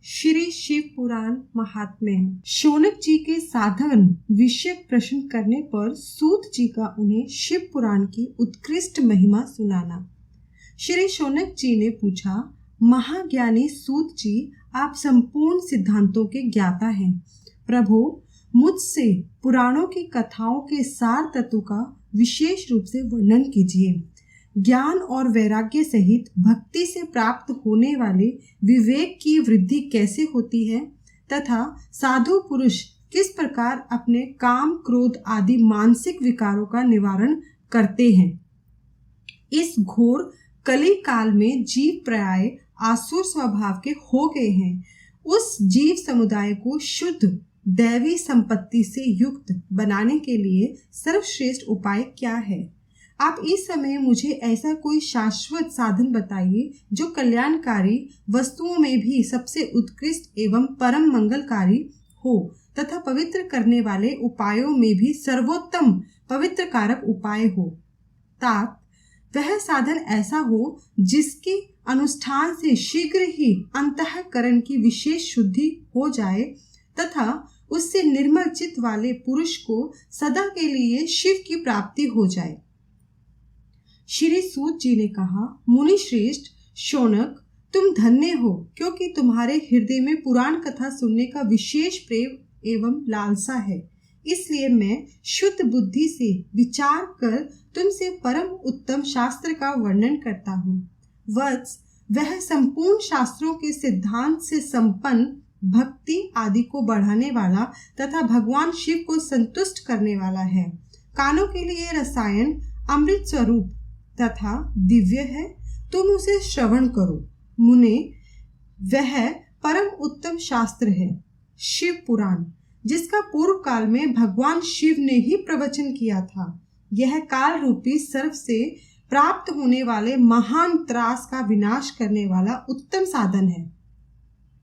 श्री शिव पुराण महात्म्य। शौनक जी के साधन विषयक प्रश्न करने पर सूत जी का उन्हें शिव पुराण की उत्कृष्ट महिमा सुनाना। श्री शौनक जी ने पूछा, महाज्ञानी सूत जी, आप संपूर्ण सिद्धांतों के ज्ञाता हैं। प्रभु, मुझसे पुराणों की कथाओं के सार तत्व का विशेष रूप से वर्णन कीजिए। ज्ञान और वैराग्य सहित भक्ति से प्राप्त होने वाले विवेक की वृद्धि कैसे होती है तथा साधु पुरुष किस प्रकार अपने काम, क्रोध आदि मानसिक विकारों का निवारण करते हैं। इस घोर कली काल में जीव प्राय आसुर स्वभाव के हो गए हैं। उस जीव समुदाय को शुद्ध दैवी संपत्ति से युक्त बनाने के लिए सर्वश्रेष्ठ उपाय क्या है? आप इस समय मुझे ऐसा कोई शाश्वत साधन बताइए जो कल्याणकारी वस्तुओं में भी सबसे उत्कृष्ट एवं परम मंगलकारी हो तथा पवित्र करने वाले उपायों में भी सर्वोत्तम पवित्र कारक उपाय हो। तात वह साधन ऐसा हो जिसके अनुष्ठान से शीघ्र ही अंतःकरण की विशेष शुद्धि हो जाए तथा उससे निर्मल चित्त वाले पुरुष को सदा के लिए शिव की प्राप्ति हो जाए। श्री सूत जी ने कहा, मुनि श्रेष्ठ शौनक, तुम धन्य हो क्योंकि तुम्हारे हृदय में पुराण कथा सुनने का विशेष प्रेम एवं लालसा है। इसलिए मैं शुद्ध बुद्धि से विचार कर तुमसे परम उत्तम शास्त्र का वर्णन करता हूँ। वत्स, वह संपूर्ण शास्त्रों के सिद्धांत से संपन्न, भक्ति आदि को बढ़ाने वाला तथा भगवान शिव को संतुष्ट करने वाला है। कानों के लिए रसायन अमृत स्वरूप तथा दिव्य है, तुम उसे श्रवण करो। मुने, वह परम उत्तम शास्त्र है शिव पुराण, जिसका पूर्व काल में भगवान शिव ने ही प्रवचन किया था। यह काल रूपी सर्प से प्राप्त होने वाले महान त्रास का विनाश करने वाला उत्तम साधन है।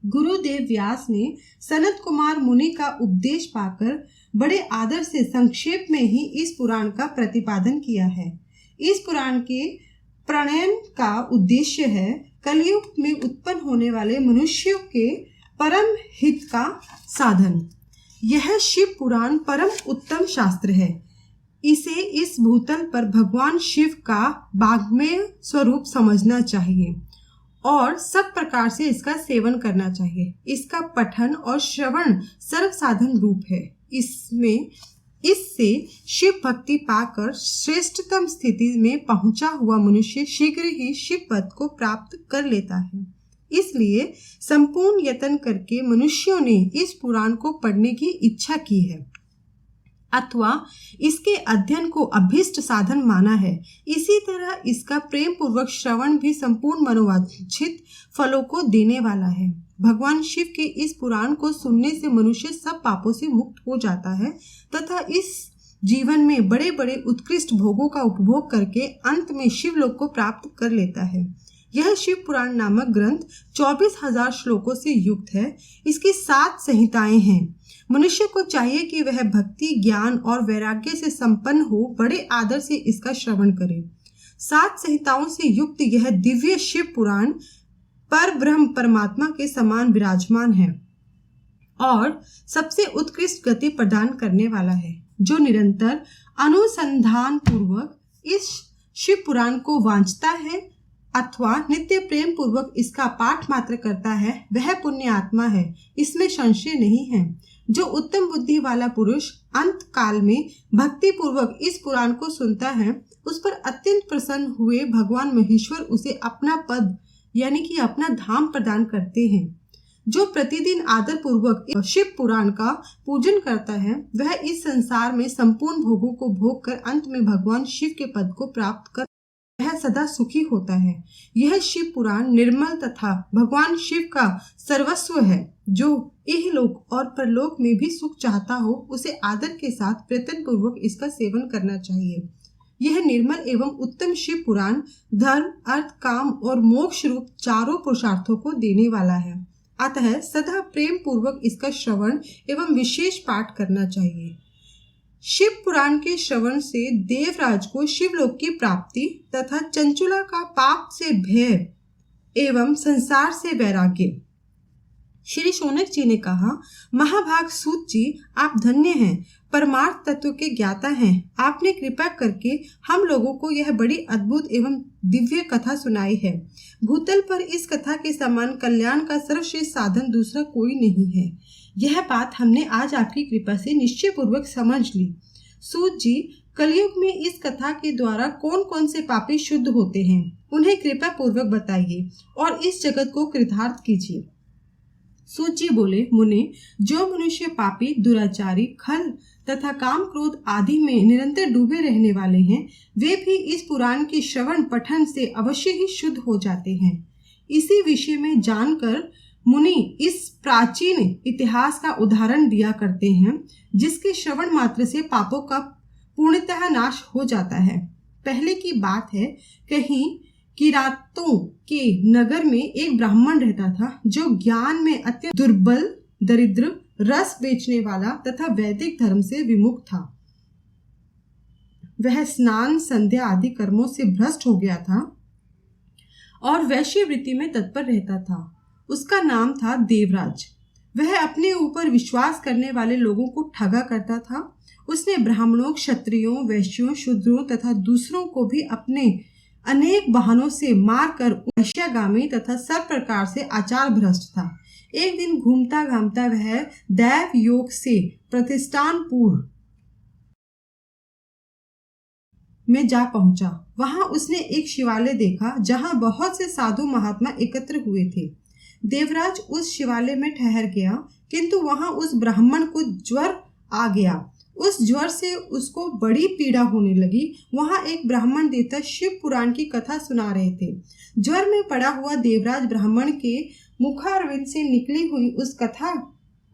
गुरुदेव व्यास ने सनत कुमार मुनि का उपदेश पाकर बड़े आदर से संक्षेप में ही इस पुराण का प्रतिपादन किया है। इस पुराण के प्रणयन का उद्देश्य है कलयुग में उत्पन्न होने वाले मनुष्यों के परम हित का साधन। यह शिव पुराण परम उत्तम शास्त्र है। इसे इस भूतल पर भगवान शिव का वाङ्मय स्वरूप समझना चाहिए और सब प्रकार से इसका सेवन करना चाहिए। इसका पठन और श्रवण सर्व साधन रूप है। इससे शिव भक्ति पाकर श्रेष्ठतम स्थिति में पहुंचा हुआ मनुष्य शीघ्र ही शिव पद को प्राप्त कर लेता है। इसलिए संपूर्ण यत्न करके मनुष्यों ने इस पुराण को पढ़ने की इच्छा की है अथवा इसके अध्ययन को अभीष्ट साधन माना है। इसी तरह इसका प्रेम पूर्वक श्रवण भी संपूर्ण मनोवांछित फलों को देने वाला है। भगवान शिव के इस पुराण को सुनने से मनुष्य सब पापों से मुक्त हो जाता है तथा इस जीवन में बड़े बड़े उत्कृष्ट भोगों का उपभोग करके अंत में शिवलोक को प्राप्त कर लेता है। यह शिव पुराण नामक ग्रंथ 24,000 श्लोकों से युक्त है। इसकी 7 संहिताएं हैं। मनुष्य को चाहिए कि वह भक्ति, ज्ञान और वैराग्य से संपन्न हो बड़े आदर से इसका श्रवण करे। 7 संहिताओं से युक्त यह दिव्य शिव पुराण पर ब्रह्म परमात्मा के समान विराजमान है और सबसे उत्कृष्ट गति प्रदान करने वाला है। जो निरंतर अनुसंधान पूर्वक इस शिव पुराण को वांछता है अथवा नित्य प्रेम पूर्वक इसका पाठ मात्र करता है, वह पुण्य आत्मा है, इसमें संशय नहीं है। जो उत्तम बुद्धि वाला पुरुष अंत काल में भक्ति पूर्वक इस पुराण को सुनता है, उस पर अत्यंत प्रसन्न हुए भगवान महेश्वर उसे अपना पद यानी कि अपना धाम प्रदान करते हैं। जो प्रतिदिन आदर पूर्वक शिव पुराण का पूजन करता है, वह इस संसार में संपूर्ण भोगों को भोग कर अंत में भगवान शिव के पद को प्राप्त कर वह सदा सुखी होता है। यह शिव पुराण निर्मल तथा भगवान शिव का सर्वस्व है। जो इहलोक और परलोक में भी सुख चाहता हो, उसे आदर के साथ प्रयत्न पूर्वक इसका सेवन करना चाहिए। यह निर्मल एवं उत्तम शिव पुराण धर्म, अर्थ, काम और मोक्ष रूप चारों पुरुषार्थों को देने वाला है। अतः सदा प्रेम पूर्वक इसका श्रवण एवं विशेष पाठ करना चाहिए। शिव पुराण के श्रवण से देवराज को शिवलोक की प्राप्ति तथा चंचुला का पाप से भय एवं संसार से वैराग्य श्री शौनक जी ने कहा, महाभाग सूत जी, आप धन्य हैं, परमार्थ तत्व के ज्ञाता हैं। आपने कृपा करके हम लोगों को यह बड़ी अद्भुत एवं दिव्य कथा सुनाई है। भूतल पर इस कथा के समान कल्याण का सर्वश्रेष्ठ साधन दूसरा कोई नहीं है। यह बात हमने आज आपकी कृपा से निश्चय पूर्वक समझ ली। सूत जी, कलयुग में इस कथा के द्वारा कौन कौन से पापी शुद्ध होते हैं, उन्हें कृपा पूर्वक बताइए और इस जगत को कृतार्थ कीजिए। सूत जी बोले, मुने, जो मनुष्य पापी, दुराचारी, खल तथा काम क्रोध आदि में निरंतर डूबे रहने वाले हैं, वे भी इस पुराण के श्रवण पठन से अवश्य ही शुद्ध हो जाते हैं। इसी विषय में जानकर मुनि इस प्राचीन इतिहास का उदाहरण दिया करते हैं, जिसके श्रवण मात्र से पापों का पूर्णतः नाश हो जाता है। पहले की बात है, कहीं किरातों के नगर में एक ब्राह्मण रहता था, जो ज्ञान में अत्यंत दुर्बल, दरिद्र, रस बेचने वाला तथा वैदिक धर्म से विमुख था। वह स्नान, संध्या आदि कर्मों से भ्रष्ट हो गया था और वैश्यवृत्ति में तत्पर रहता था। उसका नाम था देवराज। वह अपने ऊपर विश्वास करने वाले लोगों को ठगा करता था। उसने ब्राह्मणों, क्षत्रियों, वैश्यों, शूद्रों तथा दूसरों को भी अपने अनेक बहानों से मारकर वैश्यागामी तथा सब प्रकार से आचार भ्रष्ट था। एक दिन घूमता घामता वह दैव योग से प्रतिष्ठानपुर में जा पहुंचा। वहां उसने एक शिवालय देखा, जहां बहुत से साधु महात्मा एकत्र हुए थे। देवराज उस शिवालय में ठहर गया, किंतु वहां उस ब्राह्मण को ज्वर आ गया। उस ज्वर से उसको बड़ी पीड़ा होने लगी। वहां एक ब्राह्मण देवता शिव पुराण की कथा सुना रहे थे। ज्वर में पड़ा हुआ देवराज ब्राह्मण के मुखारविंद से निकली हुई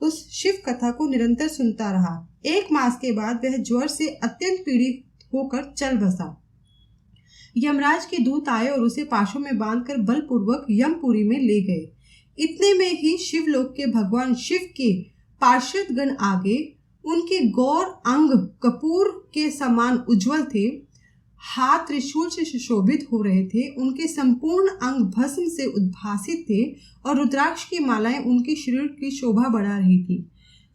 उस शिव कथा को निरंतर सुनता रहा। 1 मास के बाद वह ज्वर से अत्यंत पीड़ित होकर चल बसा। यमराज के दूत आए और उसे पाशों में बांधकर बलपूर्वक यमपुरी में ले गए। इतने में ही शिवलोक के भगवान शिव के पार्षद गण आगे। उनके गौर अंग कपूर के समान उज्जवल थे, हाथ त्रिशूल से सुशोभित हो रहे थे। उनके संपूर्ण अंग भस्म से उद्भासित थे और रुद्राक्ष की मालाएं उनके शरीर की शोभा बढ़ा रही थी।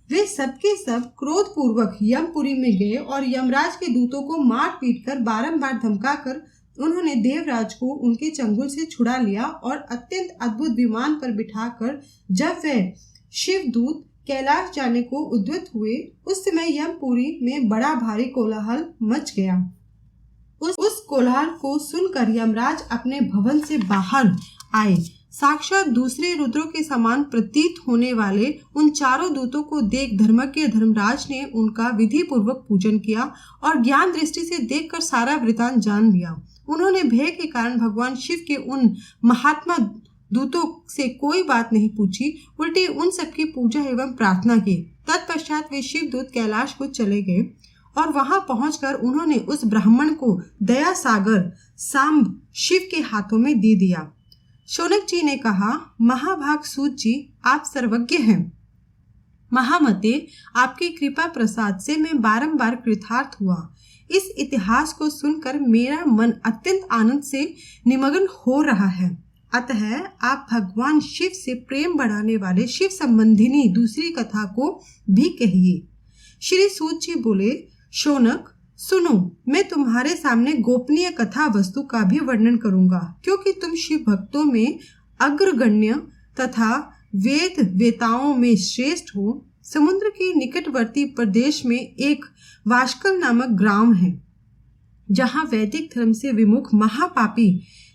वे सबके सब क्रोधपूर्वक यमपुरी में गए और यमराज के दूतों को मार पीट कर बारंबार धमकाकर उन्होंने देवराज को उनके चंगुल से छुड़ा लिया और अत्यंत अद्भुत विमान पर बिठाकर जब वह शिवदूत कैलाश जाने को उद्यत हुए, उस समय यमपुरी में बड़ा भारी कोलाहल मच गया। उस कोलाहल को सुनकर यमराज अपने भवन से बाहर आए। साक्षात दूसरे रुद्रों के समान प्रतीत होने वाले उन चारों दूतों को देख धर्मज्ञ धर्मराज ने उनका विधि पूर्वक पूजन किया और ज्ञान दृष्टि से देखकर सारा वृतांत जान लिया। उन्होंने भय के कारण भगवान शिव के उन महात्मा दूतों से कोई बात नहीं पूछी, उल्टे उन सबकी पूजा एवं प्रार्थना की। तत्पश्चात वे शिवदूत कैलाश को चले गए और वहां पहुंचकर उन्होंने उस ब्राह्मण को दया सागर सांब शिव के हाथों में दे दिया। शौनक जी ने कहा, महाभाग सूत जी, आप सर्वज्ञ हैं। महामते, आपकी कृपा प्रसाद से मैं बारंबार कृतार्थ हुआ। इस इतिहास को सुनकर मेरा मन अत्यंत आनंद से निमग्न हो रहा है। अतः आप भगवान शिव से प्रेम बढ़ाने वाले शिव संबंधिनी दूसरी कथा को भी कहिए। श्री सूत जी बोले, शौनक सुनो, मैं तुम्हारे सामने गोपनीय कथा वस्तु का भी वर्णन करूंगा, क्योंकि तुम शिव भक्तों में अग्रगण्य तथा वेद वेताओं में श्रेष्ठ हो। समुद्र के निकटवर्ती प्रदेश में एक वाशकल नामक ग्राम है, जहां वैदिक धर्म से विमुख महापापी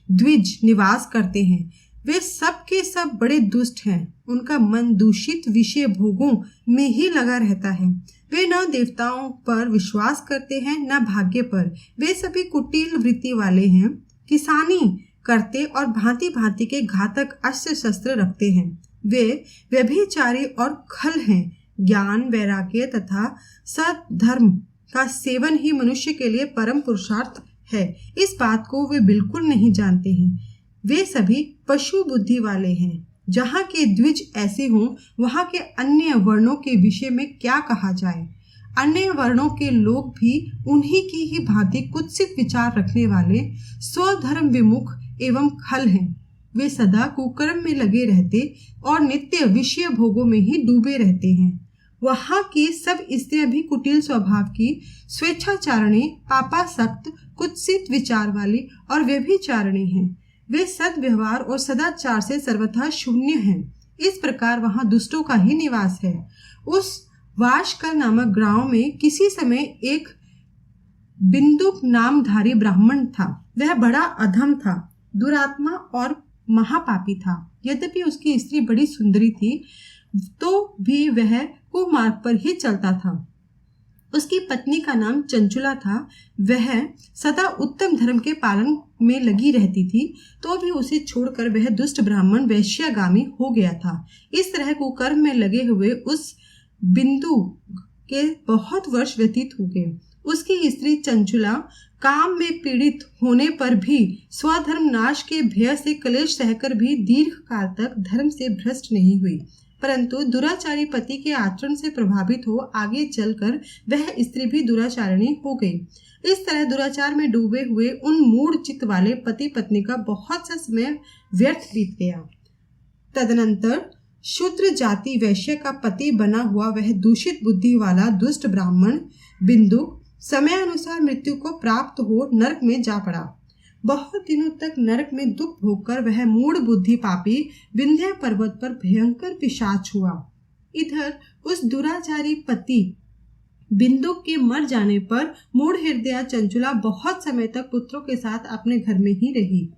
द्विज निवास करते हैं। वे सब के सब बड़े दुष्ट हैं। उनका मन दूषित विषय भोगों में ही लगा रहता है। वे न देवताओं पर विश्वास करते हैं, न भाग्य पर। वे सभी कुटिल वृत्ति वाले हैं, किसानी करते और भांति भांति के घातक अस्त्र शस्त्र रखते हैं। वे व्यभिचारी और खल हैं। ज्ञान, वैराग्य तथा सद्धर्म का सेवन ही मनुष्य के लिए परम पुरुषार्थ है, इस बात को वे बिल्कुल नहीं जानते हैं। वे सभी पशु बुद्धि वाले हैं। जहाँ के द्विज ऐसे हों, वहाँ के अन्य वर्णों के विषय में क्या कहा जाए। अन्य वर्णों के लोग भी उन्हीं की ही भांति कुत्सित विचार रखने वाले, स्वधर्म विमुख एवं खल हैं। वे सदा कुकर्म में लगे रहते और नित्य विषय भोगों में ही डूबे रहते हैं। वहाँ की सब स्त्रियां भी कुटिल स्वभाव की, स्वेच्छाचारिणी, पापासक्त, कुत्सित विचार वाली और व्यभिचारिणी हैं। वे सद्व्यवहार और सदाचार से सर्वथा शून्य हैं। इस प्रकार वहाँ दुष्टों का ही निवास है। उस वाशकर नामक गांव में किसी समय एक बिंदुक नामधारी ब्राह्मण था। वह बड़ा अधम था, दुरात्मा और महापापी था। यद्यपि उसकी स्त्री बड़ी सुंदरी थी तो भी वह कुमार्ग पर ही चलता था। उसकी पत्नी का नाम चंचुला था। वह सदा उत्तम धर्म के पालन में लगी रहती थी, तो भी उसे छोड़कर वह दुष्ट ब्राह्मण वैश्यागामी हो गया था। इस तरह कुकर्म में लगे हुए उस बिंदु के बहुत वर्ष व्यतीत हो गए। उसकी स्त्री चंचुला काम में पीड़ित होने पर भी स्वधर्म नाश के भय से क्लेश सहकर भी दीर्घ काल तक धर्म से भ्रष्ट नहीं हुई, परंतु दुराचारी पति के आचरण से प्रभावित हो आगे चलकर वह स्त्री भी दुराचारिणी हो गई। इस तरह दुराचार में डूबे हुए उन मूढ़ चित्त वाले पति पत्नी का बहुत सा समय व्यर्थ बीत गया। तदनंतर शूद्र जाति वैश्य का पति बना हुआ वह दूषित बुद्धि वाला दुष्ट ब्राह्मण बिंदुक समयानुसार मृत्यु को प्राप्त हो नरक में जा पड़ा। बहुत दिनों तक नरक में दुख भोगकर वह मूढ़ बुद्धि पापी विंध्य पर्वत पर भयंकर पिशाच हुआ। इधर उस दुराचारी पति बिंदुक के मर जाने पर मूढ़ हृदया चंचुला बहुत समय तक पुत्रों के साथ अपने घर में ही रही।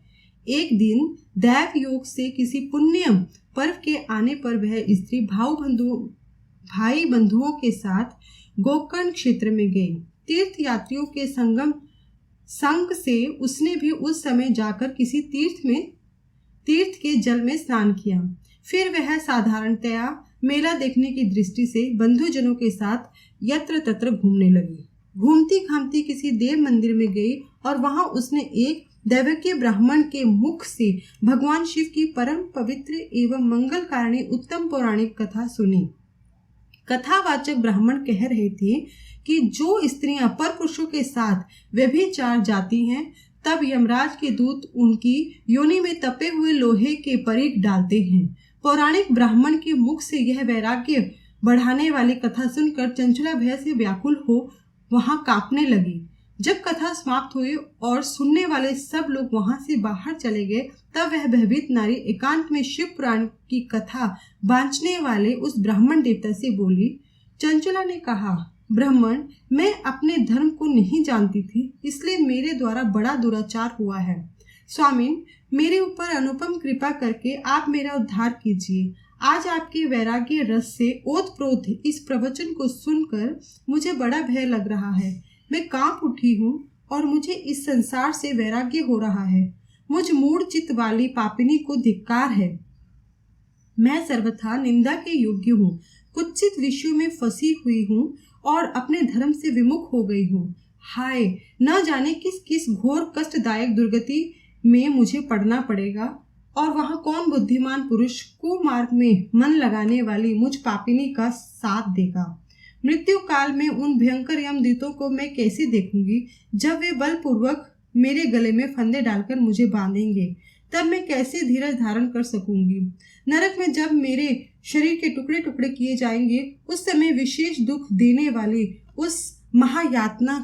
एक दिन दैव योग से किसी पुण्य पर्व के आने पर वह स्त्री भाई बंधुओं के साथ गोकर्ण क्षेत्र में गई। तीर्थ यात्रियों के संग से उसने भी उस समय जाकर किसी तीर्थ के जल में स्नान किया। फिर वह साधारणतया मेला देखने की दृष्टि से बंधुजनों के साथ यत्र तत्र घूमने लगी। घूमती घामती किसी देव मंदिर में गई और वहां उसने एक दैवज्ञ ब्राह्मण के मुख से भगवान शिव की परम पवित्र एवं मंगलकारिणी उत्तम पौराणिक कथा सुनी। कथावाचक ब्राह्मण कह रहे थे कि जो स्त्रियां पर पुरुषों के साथ व्यभिचार जाती हैं, तब यमराज के दूत उनकी योनि में तपे हुए लोहे के परीख डालते हैं। पौराणिक ब्राह्मण के मुख से यह वैराग्य बढ़ाने वाली कथा सुनकर चंचुला भय से व्याकुल हो वहां कांपने लगी। जब कथा समाप्त हुई और सुनने वाले सब लोग वहां से बाहर चले गए, तब वह भयभीत नारी एकांत में शिव पुराण की कथा बांचने वाले उस ब्राह्मण देवता से बोली। चंचुला ने कहा, ब्राह्मण, मैं अपने धर्म को नहीं जानती थी, इसलिए मेरे द्वारा बड़ा दुराचार हुआ है। स्वामिन, मेरे ऊपर अनुपम कृपा करके आप मेरा उद्धार कीजिए। आज आपके वैराग्य रस से ओतप्रोत इस प्रवचन को सुनकर मुझे बड़ा भय लग रहा है। मैं कांप उठी हूँ और मुझे इस संसार से वैराग्य हो रहा है। मुझ मूढ़ चित्त वाली पापिनी को धिक्कार है। मैं सर्वथा निंदा के योग्य हूँ, कुत्सित विषयों में फंसी हुई हूँ और अपने धर्म से विमुख हो गई हूँ। हाय, न जाने किस किस घोर कष्टदायक दुर्गति में मुझे पड़ना पड़ेगा और वहाँ कौन बुद्धिमान पुरुष कुमार्ग में मन लगाने वाली मुझ पापिनी का साथ देगा। मृत्यु काल में उन भयंकर यमदूतों को मैं कैसे देखूंगी, जब वे बलपूर्वक मेरे गले में फंदे डालकर मुझे बांधेंगे, तब मैं कैसे धीरज धारण कर सकूंगी। नरक में जब मेरे शरीर के टुकड़े टुकड़े किए जाएंगे, उस समय विशेष दुख देने वाली उस महायातना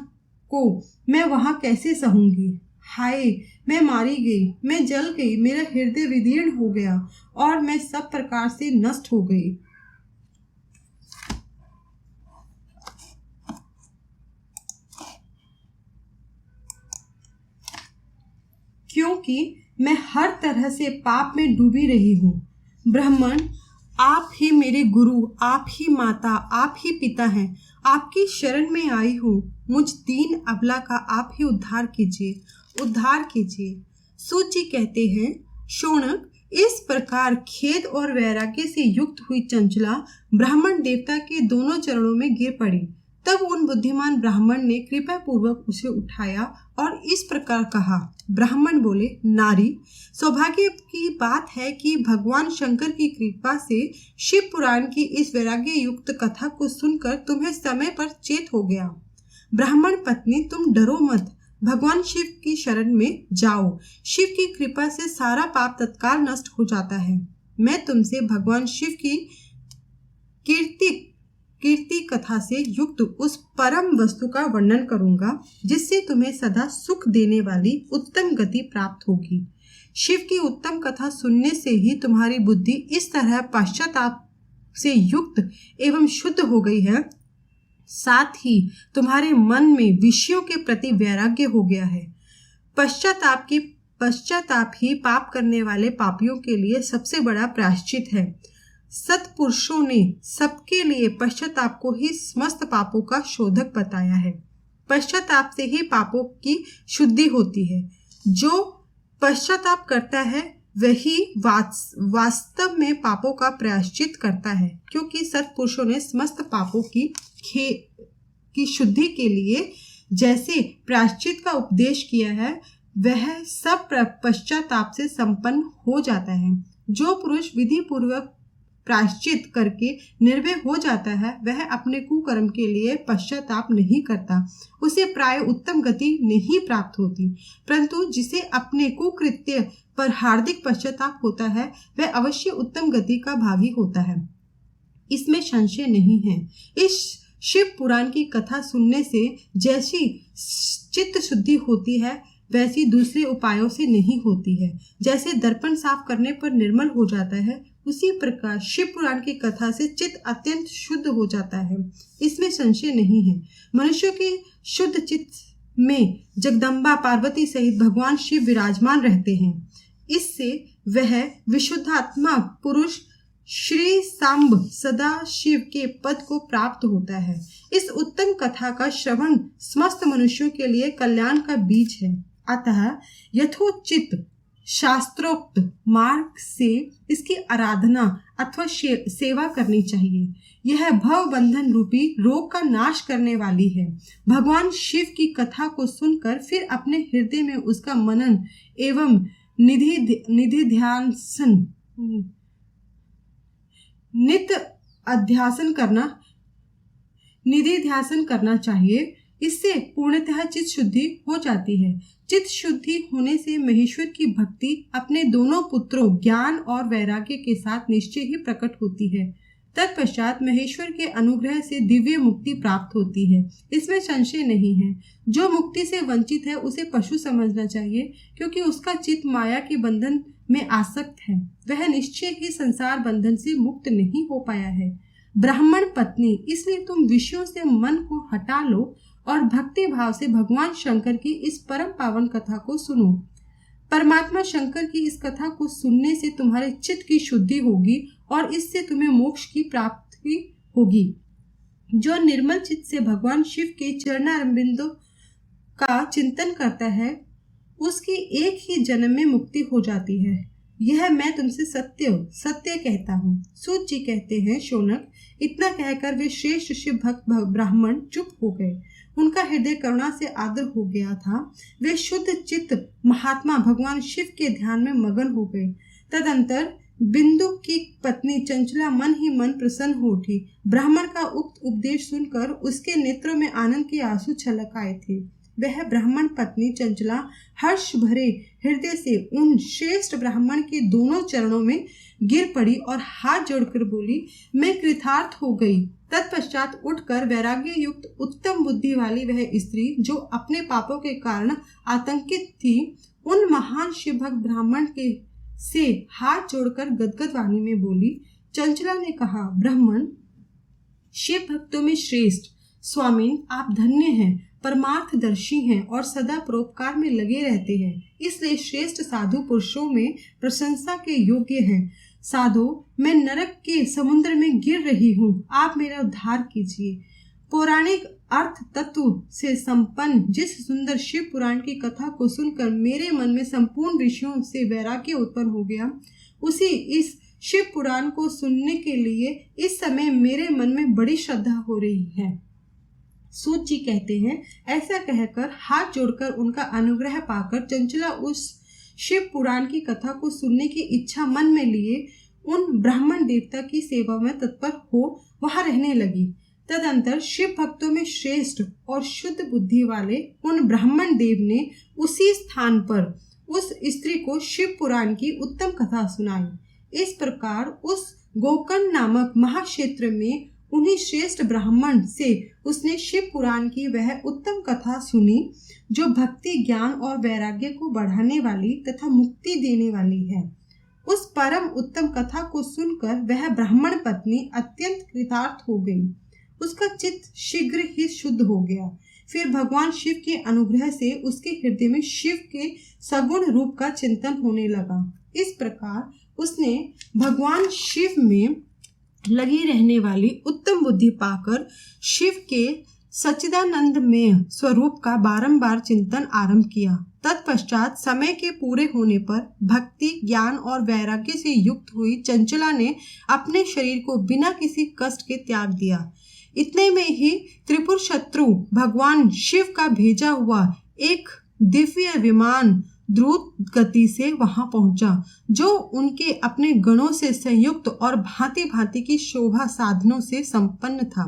को मैं वहां कैसे सहूंगी। हाय, मैं मारी गई, मैं जल गई, मेरा हृदय विदीर्ण हो गया और मैं सब प्रकार से नष्ट हो गई। क्योंकि मैं हर तरह से पाप में डूबी रही हूँ। ब्राह्मण, आप ही मेरे गुरु, आप ही माता, आप ही पिता हैं। आपकी शरण में आई हूँ। मुझ दीन अबला का आप ही उद्धार कीजिए, उद्धार कीजिए। सूत जी कहते हैं, शौनक, इस प्रकार खेद और वैराग्य से युक्त हुई चंचला ब्राह्मण देवता के दोनों चरणों में गिर पड़ी। तब उन बुद्धिमान ब्राह्मण ने कृपा पूर्वक उसे उठाया और इस प्रकार कहा। ब्राह्मण बोले, नारी, सौभाग्य की बात है कि भगवान शंकर की कृपा से शिव पुराण की इस वैराग्य युक्त कथा को सुनकर तुम्हें समय पर चेत हो गया। ब्राह्मण पत्नी, तुम डरो मत। भगवान शिव की शरण में जाओ। शिव की कृपा से सारा पाप तत्काल नष्ट हो जाता है। मैं तुमसे भगवान शिव की कीर्ति कथा से युक्त उस परम वस्तु का वर्णन करूंगा जिससे तुम्हें सदा सुख देने वाली उत्तम गति प्राप्त होगी। शिव की उत्तम कथा सुनने से ही तुम्हारी बुद्धि इस तरह पश्चाताप से युक्त एवं शुद्ध हो गई है, साथ ही तुम्हारे मन में विषयों के प्रति वैराग्य हो गया है। पश्चाताप ही पाप करने वाले पापियों के लिए सबसे बड़ा प्रायश्चित है। सत्पुरुषों ने सबके लिए पश्चाताप को ही समस्त पापों का शोधक बताया है। पश्चाताप से ही पापों की शुद्धि होती है। जो पश्चाताप करता है वही वास्तव में पापों का प्रायश्चित करता है, क्योंकि सत्पुरुषों ने समस्त पापों की शुद्धि के लिए जैसे प्रायश्चित का उपदेश किया है वह सब पश्चाताप से संपन्न हो जाता है। जो पुरुष विधि पूर्वक प्रायश्चित करके निर्भय हो जाता है वह अपने कुकर्म के लिए पश्चाताप नहीं करता। उसे प्राय उत्तम गति नहीं प्राप्त होती, परंतु जिसे अपने कुकृत्य पर हार्दिक पश्चाताप होता है वह अवश्य उत्तम गति का भागी होता है, इसमें संशय नहीं है। इस शिव पुराण की कथा सुनने से जैसी चित्त शुद्धि होती है वैसी दूसरे उपायों से नहीं होती है। जैसे दर्पण साफ करने पर निर्मल हो जाता है, उसी प्रकार शिव पुराण की कथा से चित्त अत्यंत शुद्ध हो जाता है, इसमें संशय नहीं है। मनुष्यों के शुद्ध चित्त में जगदम्बा पार्वती सहित भगवान शिव विराजमान रहते हैं। इससे वह विशुद्धात्मा पुरुष श्री सांब सदा शिव के पद को प्राप्त होता है। इस उत्तम कथा का श्रवण समस्त मनुष्यों के लिए कल्याण का बीज है। अतः यथोचित शास्त्रोक्त मार्ग से इसकी आराधना अथवा सेवा करनी चाहिए। यह भव बंधन रूपी रोग का नाश करने वाली है। भगवान शिव की कथा को सुनकर फिर अपने हृदय में उसका मनन एवं निधिध्यासन करना चाहिए। इससे पूर्णतः चित्त शुद्धि हो जाती है। चित्त शुद्धि होने से महेश्वर की भक्ति अपने दोनों पुत्रों ज्ञान और वैराग्य के साथ निश्चय ही प्रकट होती है। तत्पश्चात महेश्वर के अनुग्रह से दिव्य मुक्ति प्राप्त होती है, इसमें संशय नहीं है। जो मुक्ति से वंचित है उसे पशु समझना चाहिए, क्योंकि उसका चित्त माया के बंधन में आसक्त है। वह निश्चय ही संसार बंधन से मुक्त नहीं हो पाया है। ब्राह्मण पत्नी, इसलिए तुम विषयों से मन को हटा लो और भक्ति भाव से भगवान शंकर की इस परम पावन कथा को सुनो। परमात्मा शंकर की इस कथा को सुनने से तुम्हारे चित्त की शुद्धि होगी और इससे तुम्हें मोक्ष की प्राप्ति होगी। जो निर्मल चित्त से भगवान शिव के चरणारविंदों का चिंतन करता है उसकी एक ही जन्म में मुक्ति हो जाती है। यह मैं तुमसे सत्य कहता हूँ। सूत जी कहते हैं, शौनक, इतना कहकर वे श्रेष्ठ शिव भक्त ब्राह्मण चुप हो गए। उनका हृदय करुणा से आर्द्र हो गया था। वे शुद्ध चित्त महात्मा भगवान शिव के ध्यान में मगन हो गए। तदंतर बिंदु की पत्नी चंचला मन ही मन प्रसन्न हो उठी। ब्राह्मण का उक्त उपदेश सुनकर उसके नेत्रों में आनंद के आंसू छलक आए थे। वह ब्राह्मण पत्नी चंचला हर्ष भरे हृदय से उन श्रेष्ठ ब्राह्मण के दोनों चरणों में गिर पड़ी और हाथ जोड़कर बोली, मैं कृतार्थ हो गई। तत्पश्चात उठकर वैराग्य युक्त उत्तम बुद्धि वाली वह स्त्री, जो अपने पापों के कारण आतंकित थी, उन महान शिव भक्त ब्राह्मण के से हाथ जोड़कर गदगद वाणी में बोली। चंचला ने कहा, ब्राह्मण, शिव भक्तों में श्रेष्ठ स्वामी, आप धन्य हैं, परमार्थदर्शी हैं और सदा परोपकार में लगे रहते हैं, इसलिए श्रेष्ठ साधु पुरुषों में प्रशंसा के योग्य हैं। साधु, मैं नरक के समुद्र में गिर रही हूँ, आप मेरा उद्धार कीजिए। पौराणिक अर्थ तत्व से संपन्न जिस सुंदर शिव पुराण की कथा को सुनकर मेरे मन में संपूर्ण विषयों से वैराग्य उत्पन्न हो गया, उसी इस शिव पुराण को सुनने के लिए इस समय मेरे मन में बड़ी श्रद्धा हो रही है। सूत जी कहते हैं, ऐसा कहकर हाथ जोड़कर उनका अनुग्रह पाकर चंचला उस शिव पुराण की कथा को सुनने की इच्छा मन में लिए उन ब्राह्मण देवता की सेवा में तत्पर हो वहां रहने लगी। तदंतर शिव भक्तों में श्रेष्ठ और शुद्ध बुद्धि वाले उन ब्राह्मण देव ने उसी स्थान पर उस स्त्री को शिव पुराण की उत्तम कथा सुनाई। इस प्रकार उस गोकर्ण नामक महाक्षेत्र में उन्हीं श्रेष्ठ ब्राह्मण से उसने शिव पुराण की वह उत्तम कथा सुनी जो भक्ति, ज्ञान और वैराग्य को बढ़ाने वाली तथा मुक्ति देने वाली है। उस परम उत्तम कथा को सुनकर वह ब्राह्मण पत्नी अत्यंत कृतार्थ हो गई। उसका चित्त शीघ्र ही शुद्ध हो गया। फिर भगवान शिव के अनुग्रह से उसके हृदय में शिव के सगुण रूप का चिंतन होने लगा। इस प्रकार उसने भगवान शिव में लगी रहने वाली उत्तम बुद्धि पाकर शिव के सच्चिदानंदमय स्वरूप का बारंबार चिंतन आरंभ किया। तत्पश्चात समय के पूरे होने पर भक्ति, ज्ञान और वैराग्य से युक्त हुई चंचला ने अपने शरीर को बिना किसी कष्ट के त्याग दिया। इतने में ही त्रिपुर शत्रु भगवान शिव का भेजा हुआ एक दिव्य विमान द्रुत गति से वहां पहुंचा, जो उनके अपने गणों से संयुक्त और भांति भांति की शोभा साधनों से संपन्न था।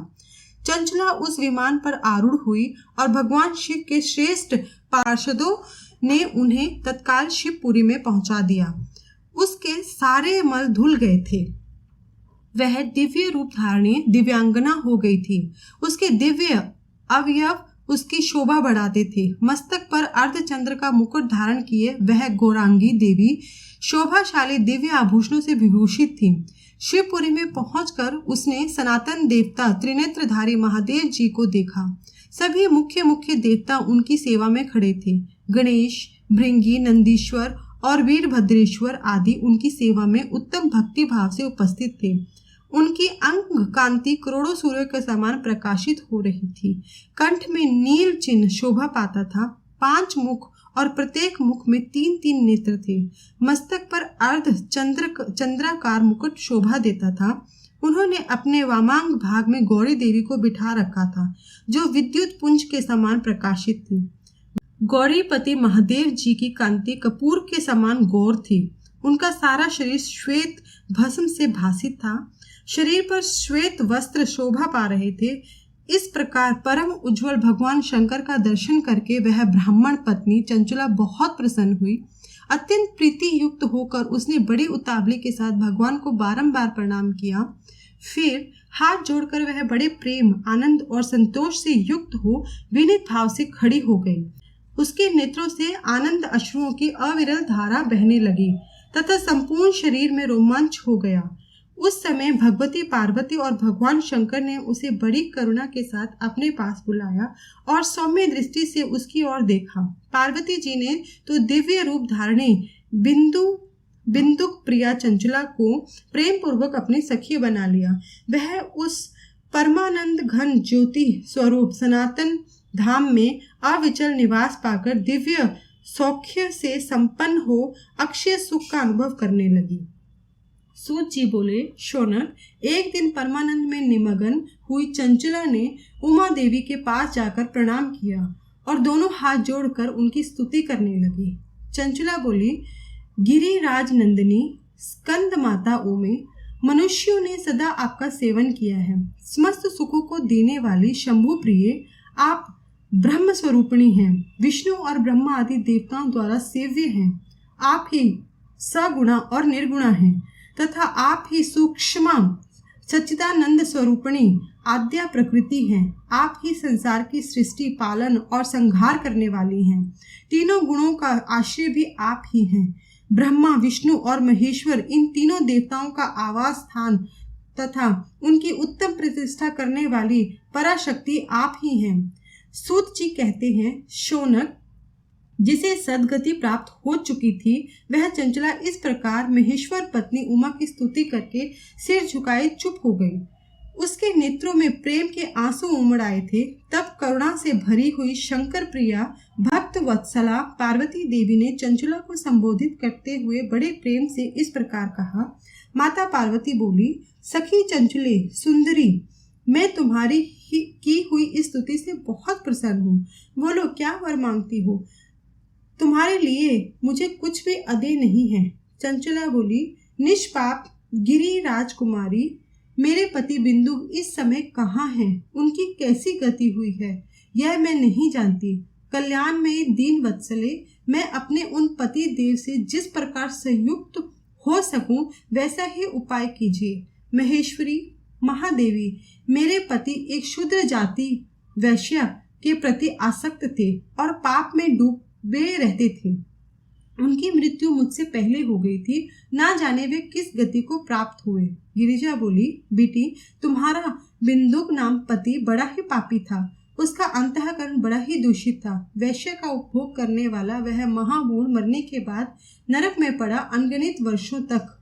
चंचला उस विमान पर आरूढ़ हुई और भगवान शिव के श्रेष्ठ पार्षदों ने उन्हें तत्काल शिवपुरी में पहुंचा दिया। उसके सारे मल धुल गए थे। वह दिव्य रूप धारणी दिव्यांगना हो गई थी। उसके दिव्य अवयव उसकी शोभा बढ़ाते थे। मस्तक पर अर्धचंद्र का मुकुट धारण किए वह गौरांगी देवी शोभाशाली दिव्य आभूषणों से विभूषित थी। शिवपुरी में पहुंचकर उसने सनातन देवता त्रिनेत्रधारी महादेव जी को देखा। सभी मुख्य मुख्य देवता उनकी सेवा में खड़े थे। गणेश, भृंगी, नंदीश्वर और वीरभद्रेश्वर आदि उनकी सेवा में उत्तम भक्ति भाव से उपस्थित थे। उनकी अंग कांति करोड़ों सूर्य के समान प्रकाशित हो रही थी। कंठ में नील चिन्ह शोभा पाता था। 5 मुख और प्रत्येक मुख में 3-3 नेत्र थे। मस्तक पर अर्ध चंद्राकार मुकुट शोभा देता था। उन्होंने अपने वामांग भाग में गौरी देवी को बिठा रखा था, जो विद्युत पुंज के समान प्रकाशित थी। गौरीपति महादेव जी की कांति कपूर के समान गौर थी। उनका सारा शरीर श्वेत भस्म से भासित था। शरीर पर श्वेत वस्त्र शोभा पा रहे थे। इस प्रकार परम उज्जवल भगवान शंकर का दर्शन करके वह ब्राह्मण पत्नी चंचला बहुत प्रसन्न हुई। अत्यंत प्रीति युक्त होकर उसने बड़ी उतावली के साथ भगवान को बारंबार प्रणाम किया। फिर हाथ जोड़कर वह बड़े प्रेम, आनंद और संतोष से युक्त हो विनीत भाव से खड़ी हो गई। उसके नेत्रों से आनंद अश्रुओं की अविरल धारा बहने लगी तथा संपूर्ण शरीर में रोमांच हो गया। उस समय भगवती पार्वती और भगवान शंकर ने उसे बड़ी करुणा के साथ अपने पास बुलाया और सौम्य दृष्टि से उसकी ओर देखा। पार्वती जी ने तो दिव्य रूप धारणी बिंदुक प्रिया चंचला को प्रेम पूर्वक अपनी सखी बना लिया। वह उस परमानंद घन ज्योति स्वरूप सनातन धाम में अविचल निवास पाकर दिव्य सौख्य से संपन्न हो अक्षय सुख का अनुभव करने लगी। सूत जी बोले, शौनक, एक दिन परमानंद में निमग्न हुई चंचला ने उमा देवी के पास जाकर प्रणाम किया और दोनों हाथ जोड़कर उनकी स्तुति करने लगी। चंचला बोली, गिरिराज नंदिनी स्कंद माता उमे, मनुष्यों ने सदा आपका सेवन किया है। समस्त सुखों को देने वाली शंभु प्रिय आप ब्रह्म स्वरूपिणी हैं। विष्णु और ब्रह्मा आदि देवताओं द्वारा सेव्य हैं। आप ही सगुणा और निर्गुणा हैं तथा आप ही सूक्ष्म सच्चिदानंद स्वरूपिणी आद्या प्रकृति हैं। आप ही संसार की सृष्टि, पालन और संहार करने वाली हैं। तीनों गुणों का आश्रय भी आप ही हैं। ब्रह्मा, विष्णु और महेश्वर इन तीनों देवताओं का आवास स्थान तथा उनकी उत्तम प्रतिष्ठा करने वाली पराशक्ति आप ही हैं। सूत जी कहते हैं, शौनक, जिसे सद्गति प्राप्त हो चुकी थी वह चंचला इस प्रकार महेश्वर पत्नी उमा की स्तुति करके सिर झुकाए चुप हो गई। उसके नेत्रों में प्रेम के आंसू उमड़ आए थे। तब करुणा से भरी हुई शंकर प्रिया भक्त वत्सला पार्वती देवी ने चंचला को संबोधित करते हुए बड़े प्रेम से इस प्रकार कहा। माता पार्वती बोली, सखी चंचले सुंदरी, मैं तुम्हारी की हुई इस स्तुति से बहुत प्रसन्न हूँ। बोलो, क्या वर मांगती हो? तुम्हारे लिए मुझे कुछ भी अदे नहीं है। चंचला बोली, निष्पाप गिरी राजकुमारी, मेरे पति बिंदु इस समय कहाँ हैं? उनकी कैसी गति हुई है यह मैं नहीं जानती। कल्याण में दीन वत्सले, मैं अपने उन पति देव से जिस प्रकार संयुक्त हो सकूं वैसा ही उपाय कीजिए। महेश्वरी महादेवी, मेरे पति एक शूद्र जाति वैश्य के प्रति आसक्त थे और पाप में डूबे रहते थे। उनकी मृत्यु मुझसे पहले हो गई थी, ना जाने वे किस गति को प्राप्त हुए। गिरिजा बोली, बेटी, तुम्हारा बिंदुक नाम पति बड़ा ही पापी था, उसका अंतःकरण बड़ा ही दूषित था। वैश्य का उपभोग करने वाला वह महामूढ़ मरने के बाद नरक में पड़ा अनगिनत वर्षों तक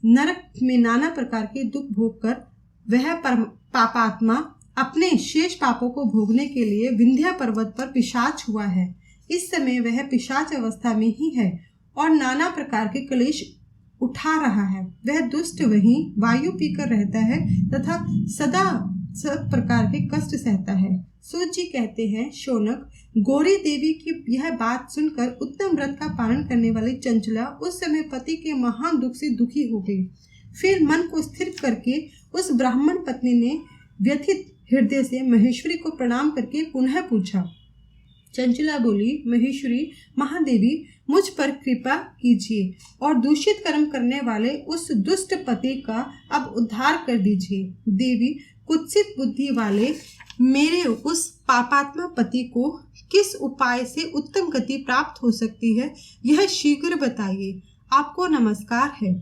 नरक में नाना प्रकार के दुख भोग कर वह पापात्मा अपने शेष पापों को भोगने के लिए विंध्य पर्वत पर पिशाच हुआ है। इस समय वह पिशाच अवस्था में ही है और नाना प्रकार के क्लेश उठा रहा है। वह दुष्ट वहीं वायु पीकर रहता है तथा सदा सब प्रकार के कष्ट सहता है। सूत जी कहते हैं, शौनक, गौरी देवी की यह बात सुनकर उत्तम व्रत का पालन करने वाली चंचला उस समय पति के महान दुख से दुखी हो गई। फिर मन को स्थिर करके उस ब्राह्मण पत्नी ने व्यथित हृदय से महेश्वरी को प्रणाम करके पुनः पूछा। चंचला बोली, महेश्वरी महादेवी, मुझ पर कृपा कीजिए और दूषित कर्म करने वाले उस दुष्ट पति का अब उद्धार कर दीजिए। देवी, कुत्सित बुद्धि वाले मेरे उस पापात्मा पति को किस उपाय से उत्तम गति प्राप्त हो सकती है यह शीघ्र बताइए। आपको नमस्कार है।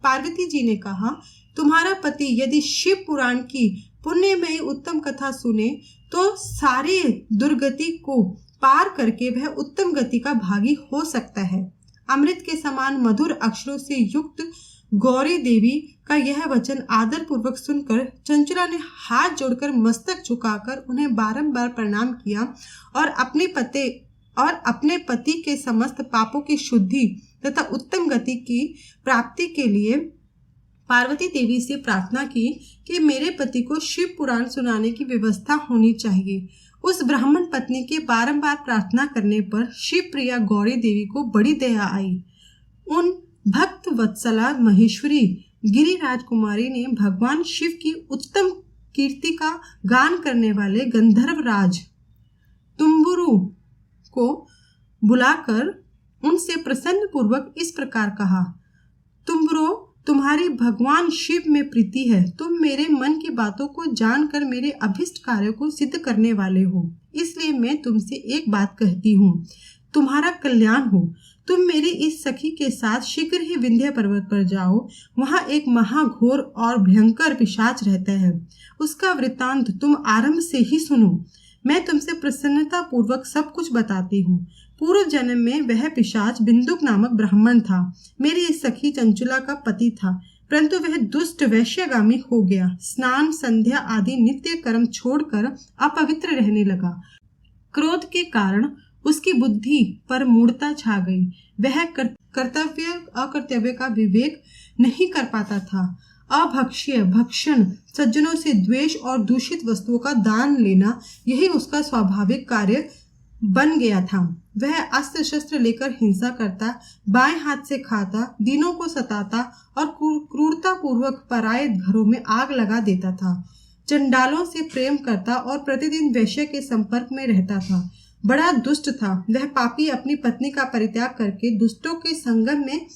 पार्वती जी ने कहा, तुम्हारा पति यदि शिव पुराण की पुण्यमयी उत्तम कथा सुने तो सारे दुर्गति को पार करके वह उत्तम गति का भागी हो सकता है। अमृत के समान मधुर अक्षरों से युक्त गौरी देवी का यह वचन आदर पूर्वक सुनकर चंचला ने हाथ जोड़कर मस्तक झुकाकर उन्हें बारंबार प्रणाम किया और अपने पति के समस्त पापों की शुद्धि तथा उत्तम गति की प्राप्ति के लिए पार्वती देवी से प्रार्थना की कि मेरे पति को शिव पुराण सुनाने की व्यवस्था होनी चाहिए। उस ब्राह्मण पत्नी के बारंबार प्रार्थना करने पर शिव प्रिया गौरी देवी को बड़ी दया आई। उन भक्त वत्सला महेश्वरी गिरिराज कुमारी ने भगवान शिव की उत्तम कीर्ति का गान करने वाले गंधर्व राज तुम्बुरु को बुलाकर उनसे प्रसन्न पूर्वक इस प्रकार कहा, तुम्बुरो, तुम्हारी भगवान शिव में प्रीति है। तुम मेरे मन की बातों को जानकर मेरे अभिष्ट कार्यों को सिद्ध करने वाले हो, इसलिए मैं तुमसे एक बात कहती हूँ, तुम्हारा कल्याण हो। तुम मेरी इस सखी के साथ शीघ्र ही विंध्य पर्वत पर जाओ। वहाँ एक महाघोर और भयंकर पिशाच रहता है। उसका वृत्तांत तुम आरंभ से ही सुनो। मैं तुमसे प्रसन्नता पूर्वक सब कुछ बताती हूँ। पूर्व जन्म में वह पिशाच बिंदुक नामक ब्राह्मण था, मेरी इस सखी चंचला का पति था, परंतु वह दुष्ट वैश्यगामी हो गया। स्नान, संध्या आदि नित्य कर्म छोड़कर अपवित्र रहने लगा। क्रोध के कारण उसकी बुद्धि पर मूढ़ता छा गई। वह कर्तव्य अकर्तव्य का विवेक नहीं कर पाता था। अभक्ष्य, भक्षण, सज्जनों से द्वेष और दूषित वस्तुओं का दान लेना यही उसका स्वाभाविक कार्य बन गया था। वह अस्त्र शस्त्र लेकर हिंसा करता, बाएं हाथ से खाता, दीनों को सताता और क्रूरता पूर्वक पराये घरों में आग लगा देता था। चंडालों से प्रेम करता और प्रतिदिन वैश्य के संपर्क में रहता था। बड़ा दुष्ट था। वह पापी अपनी पत्नी का परित्याग करके दुष्टों के संगम में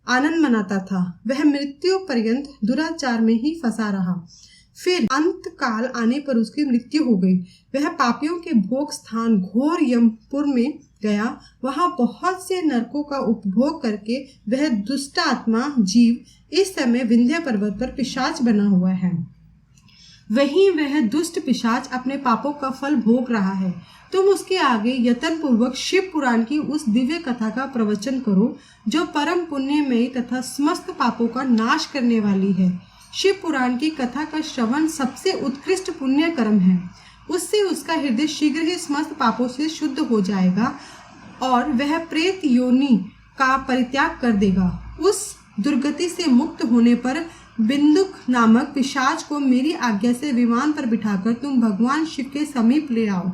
आनंद मनाता था। वह मृत्यु पर्यंत दुराचार में ही फंसा रहा। फिर अंत काल आने पर उसकी मृत्यु हो गई। वह पापियों के भोग स्थान घोर यमपुर में गया। वहां बहुत से नरकों का उपभोग करके वह दुष्टात्मा जीव इस समय विंध्य पर्वत पर पिशाच बना हुआ है। वहीं वह दुष्ट पिशाच अपने पापों का फल भोग रहा है। तुम उसके आगे यत्न पूर्वक शिव पुराण की उस दिव्य कथा का प्रवचन करो जो परम पुण्यमयी तथा समस्त पापों का नाश करने वाली है। शिव पुराण की कथा का श्रवण सबसे उत्कृष्ट पुण्य कर्म है। उससे उसका हृदय शीघ्र ही समस्त पापों से शुद्ध हो जाएगा और वह प्रेत योनि का परित्याग कर देगा। उस दुर्गति से मुक्त होने पर बिंदुक नामक पिशाच को मेरी आज्ञा से विमान पर बिठाकर तुम भगवान शिव के समीप ले आओ।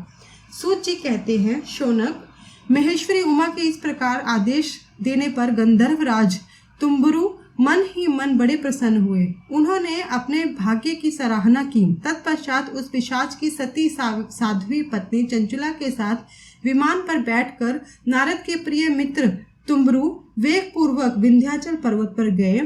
सूत जी कहते हैं, शौनक, महेश्वरी उमा के इस प्रकार आदेश देने पर गंधर्व राज तुम्बुरु मन ही मन बड़े प्रसन्न हुए। उन्होंने अपने भाग्य की सराहना की। तत्पश्चात उस पिशाच की सती साध्वी पत्नी चंचुला के साथ विमान पर बैठकर नारद के प्रिय मित्र तुम्बरु वेग पूर्वक विंध्याचल पर्वत पर गए।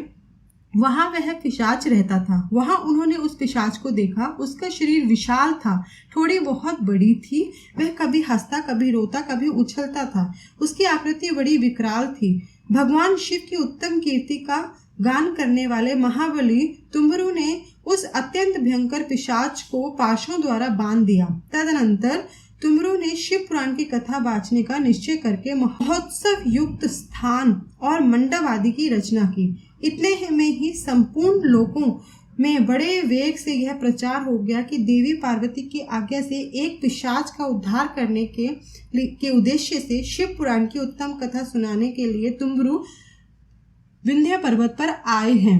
वहां वह पिशाच रहता था। वहां उन्होंने उस पिशाच को देखा। उसका शरीर विशाल था, ठोड़ी बहुत बड़ी थी। वह कभी हंसता, कभी रोता, कभी उछलता था। उसकी आकृति बड़ी विकराल थी। भगवान शिव की उत्तम कीर्ति का गान करने वाले महाबली तुम्बरु ने उस अत्यंत भयंकर पिशाच को पाशों द्वारा बांध दिया। तदनंतर तुम्बरु ने शिव पुराण की कथा बाँचने का निश्चय करके महोत्सव युक्त स्थान और मंडप आदि की रचना की। इतने में ही संपूर्ण लोकों में बड़े वेग से यह प्रचार हो गया कि देवी पार्वती की आज्ञा से एक पिशाच का उद्धार करने के उद्देश्य से शिव पुराण की उत्तम कथा सुनाने के लिए तुम्बरु विंध्य पर्वत पर आए हैं।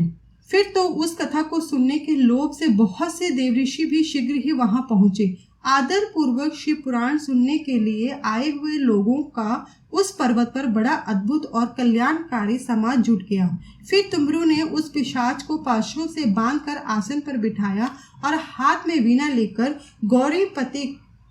फिर तो उस कथा को सुनने के लोभ से बहुत से देवऋषि भी शीघ्र ही वहां पहुंचे। आदर पूर्वक शिव पुराण सुनने के लिए आए हुए लोगों का उस पर्वत पर बड़ा अद्भुत और कल्याणकारी समाज जुट गया। फिर तुम्बरु ने उस पिशाच को पाशों से बांधकर आसन पर बिठाया और हाथ में वीणा लेकर गौरीपति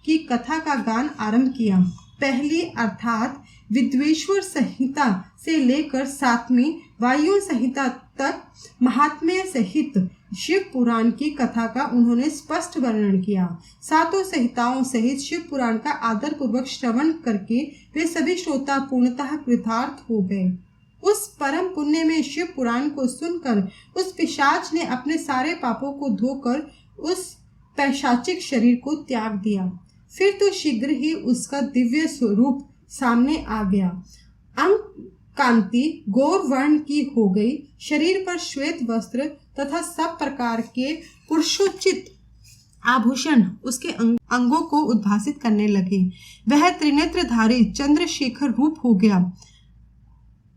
की कथा का गान आरंभ किया। पहली अर्थात विद्वेश्वर संहिता से लेकर 7वीं वायु संहिता तक महात्म्य सहित शिव पुराण की कथा का उन्होंने स्पष्ट वर्णन किया। 7 संहिताओं सहित शिव पुराण का आदर पूर्वक श्रवण करके वे सभी श्रोता पूर्णतः कृतार्थ हो गए। उस परम पुण्य में शिव पुराण को सुनकर उस पिशाच ने अपने सारे पापों को धोकर उस पैशाचिक शरीर को त्याग दिया। फिर तो शीघ्र ही उसका दिव्य स्वरूप सामने आ गया। अंग कांति गौर वर्ण की हो गई। शरीर पर श्वेत वस्त्र तथा सब प्रकार के पुरुषोचित आभूषण उसके अंगों को उद्भासित करने लगे। वह त्रिनेत्रधारी चंद्रशेखर रूप हो गया।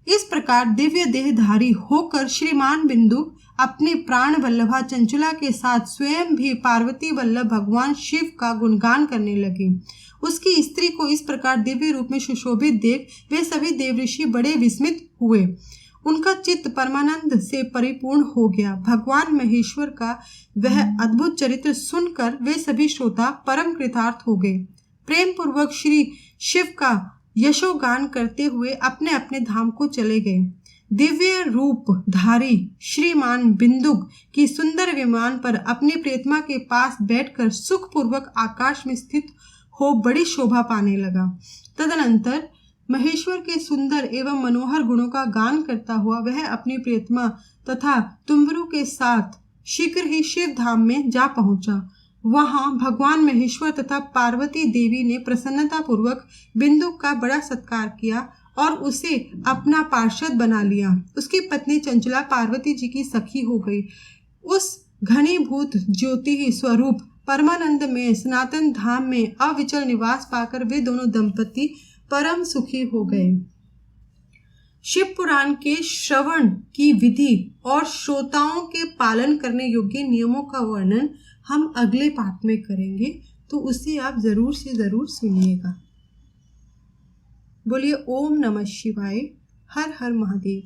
इस प्रकार दिव्य देहधारी होकर श्रीमान बिंदु अपनी प्राण वल्लभा चंचुला के साथ स्वयं भी पार्वती वल्लभ भगवान शिव का गुणगान करने लगे। उसकी स्त्री को इस प्रकार दिव्य रूप में सुशोभित देख वे सभी देवऋषि बड़े विस्मित हुए। उनका चित्त परमानंद से परिपूर्ण हो गया। भगवान महेश्वर का वह अद्भुत चरित्र सुनकर वे सभी श्रोता परम कृतार्थ हो गए। प्रेम पूर्वक श्री शिव का यशोगान करते हुए अपने अपने धाम को चले गए। दिव्य रूप धारी श्रीमान बिंदुक की सुंदर विमान पर अपनी प्रियतमा के पास बैठकर सुखपूर्वक आकाश में स्थित हो बड़ी शोभा पाने लगा। तदनंतर महेश्वर के सुंदर एवं मनोहर गुणों का गान करता हुआ वह अपनी प्रियतमा तथा तुम्बरु के साथ शीघ्र ही शिव धाम में जा पहुंचा। वहां भगवान महेश्वर तथा पार्वती देवी ने प्रसन्नता पूर्वक बिंदुक का बड़ा सत्कार किया और उसे अपना पार्षद बना लिया। उसकी पत्नी चंचला पार्वती जी की सखी हो गई। उस घनीभूत ज्योति स्वरूप परमानंद में सनातन धाम में अविचल निवास पाकर वे दोनों दंपति परम सुखी हो गए। शिव पुराण के श्रवण की विधि और श्रोताओं के पालन करने योग्य नियमों का वर्णन हम अगले पाठ में करेंगे, तो उसे आप जरूर से जरूर सुनिएगा। बोलिए ओम नमः शिवाय। हर हर महादेव।